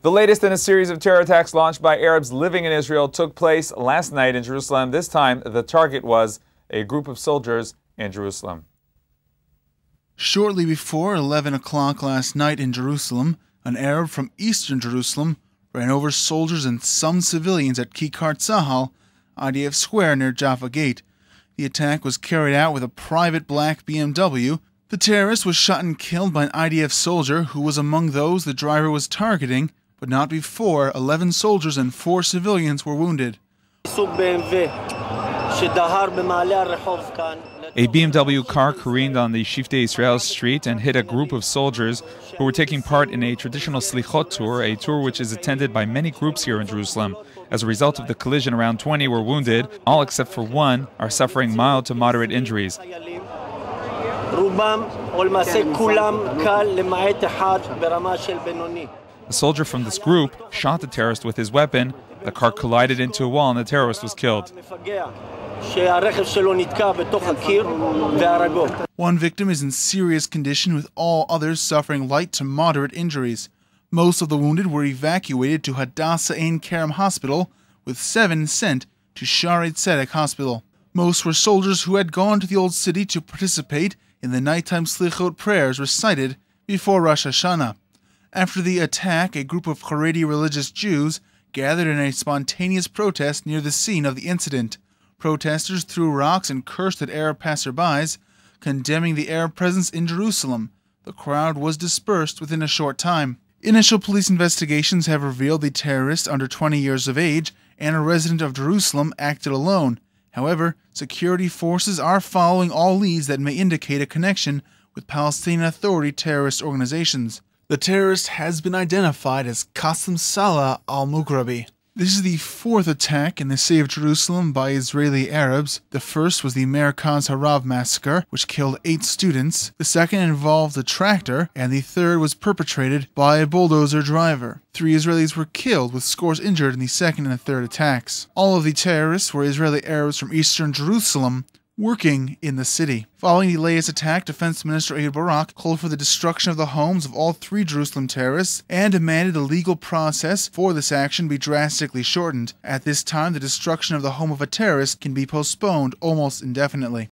The latest in a series of terror attacks launched by Arabs living in Israel took place last night in Jerusalem. This time, the target was a group of soldiers in Jerusalem. Shortly before 11 o'clock last night in Jerusalem, an Arab from eastern Jerusalem ran over soldiers and some civilians at Kikar Tzahal, IDF Square near Jaffa Gate. The attack was carried out with a private black BMW. The terrorist was shot and killed by an IDF soldier who was among those the driver was targeting, but not before 11 soldiers and 4 civilians were wounded. A BMW car careened on the Shiftei Israel street and hit a group of soldiers who were taking part in a traditional Slichot tour, a tour which is attended by many groups here in Jerusalem. As a result of the collision, around 20 were wounded. All except for one are suffering mild to moderate injuries. A soldier from this group shot the terrorist with his weapon. The car collided into a wall and the terrorist was killed. One victim is in serious condition, with all others suffering light to moderate injuries. Most of the wounded were evacuated to Hadassah Ein Kerem Hospital, with 7 sent to Shaarei Tzedek Hospital. Most were soldiers who had gone to the Old City to participate in the nighttime Slichot prayers recited before Rosh Hashanah. After the attack, a group of Haredi religious Jews gathered in a spontaneous protest near the scene of the incident. Protesters threw rocks and cursed at Arab passerbys, condemning the Arab presence in Jerusalem. The crowd was dispersed within a short time. Initial police investigations have revealed the terrorist, under 20 years of age and a resident of Jerusalem, acted alone. However, security forces are following all leads that may indicate a connection with Palestinian Authority terrorist organizations. The terrorist has been identified as Qassem Salah al-Mughrabi. This is the 4th attack in the city of Jerusalem by Israeli Arabs. The first was the Merkaz Harav massacre, which killed 8 students. The second involved a tractor, and the third was perpetrated by a bulldozer driver. 3 Israelis were killed, with scores injured in the second and third attacks. All of the terrorists were Israeli Arabs from eastern Jerusalem, working in the city. Following the latest attack, Defense Minister Ehud Barak called for the destruction of the homes of all 3 Jerusalem terrorists and demanded the legal process for this action be drastically shortened. At this time, the destruction of the home of a terrorist can be postponed almost indefinitely.